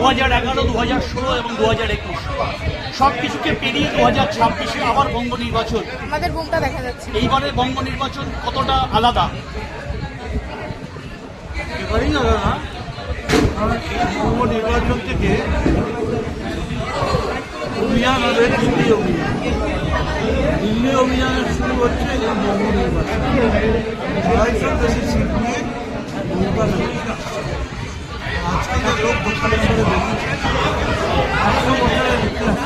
2011, 2016 এবং 2021 সব কিছুকে পেরিয়ে 2026-এ আবার বঙ্গ নির্বাচন। আমাদের মুখটা দেখা যাচ্ছে। এইবারের বঙ্গ নির্বাচন কতটা আলাদা? এবারেই আলাদা, কারণ এই বঙ্গ নির্বাচন থেকে অভিযান হবে দিল্লি অভিযান। দিল্লি অভিযানের শুরু হচ্ছে এই বঙ্গ নির্বাচন। 250 বেশি সিট নিয়ে নির্বাচন আজকে যে লোক দোকানে ছেড়ে বেরিয়েছে 100 বছরের ইতিহাস।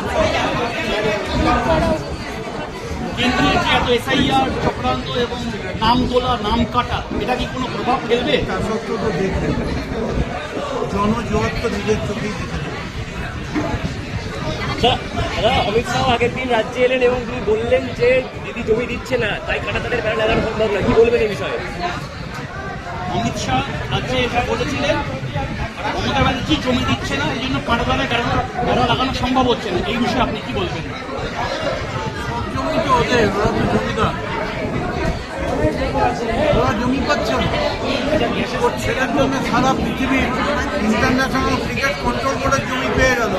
কেন্দ্রের যে এত এসআইআর চক্রান্ত এবং নাম তোলা, নাম কাটা, এটা কি কোনো প্রভাব ফেলবে? তা সত্ত্বেও তো দেখবেন, জনজোয়ার তো নিজের চোখেই দেখে নেবে। দাদা, অমিত শাহ আগের দিন রাজ্যে এলেন এবং তিনি বললেন যে দিদি জমি দিচ্ছে না, তাই কাটাতারের বেড়া লাগানো সম্ভব না। কি বলবেন এই বিষয়ে? অমিত শাহ রাজ্যে এসে বলেছিলেন মমতা ব্যানার্জি জমি দিচ্ছে না, এই জন্য কাটাতারের বেড়া লাগানো সম্ভব হচ্ছে না। এই বিষয়ে আপনি কি বলবেন? সব জমি তো ওদের, ওরা তো জমিদার, ওরা জমি পাচ্ছে না। ওর ছেলের জন্য সারা পৃথিবীর ইন্টারন্যাশনাল ক্রিকেট কন্ট্রোল বোর্ডের জমি পেয়ে গেল,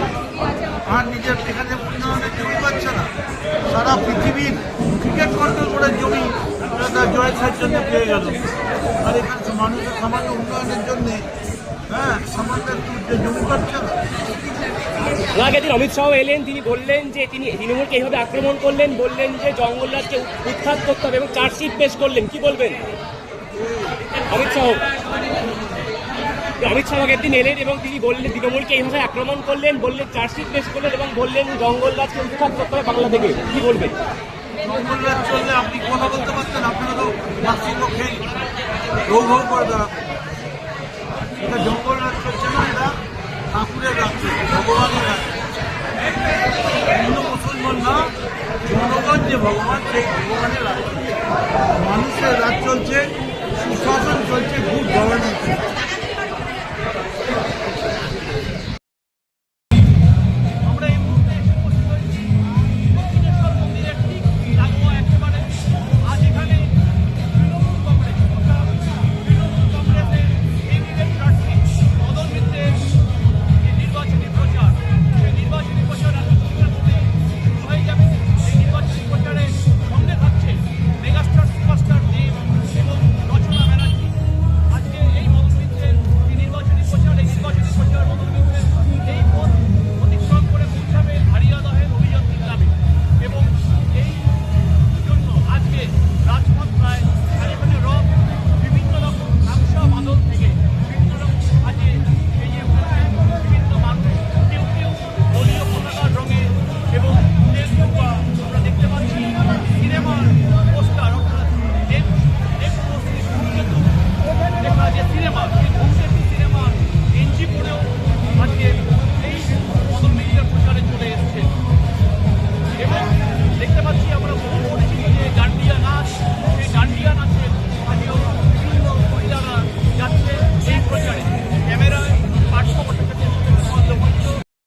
আর নিজের এখানে উন্নয়নের জমি পাচ্ছে না। সারা পৃথিবীর ক্রিকেট কন্ট্রোল বোর্ডের জমি তার জয়ের জন্য পেয়ে গেল, আর এখানে মানুষের সামান্য উন্নয়নের জন্যে সামান্য একটু জমি পাচ্ছে না। আগের দিন অমিত শাহ এলেন, তিনি বললেন যে তিনি তৃণমূলকে এইভাবে আক্রমণ করলেন, বললেন যে জঙ্গলরাজকে উৎখাত করতে হবে এবং চার্জশিট পেশ করলেন। কি বলবেন? অমিত শাহ আগের দিন এলেন এবং তিনি বললেন তৃণমূলকে এইভাবে আক্রমণ করলেন, বললেন চার্জশিট পেশ করলেন এবং বললেন জঙ্গলরাজকে উৎখাত করতে হবে বাংলা থেকে। কি বলবেন? জঙ্গলরাজ চললে আপনি কথা বলতে পারতেন, আপনারা তো মাসির পক্ষে রৌ করে দাঁড়াবেন। এটা জঙ্গলরাজ চলছে না,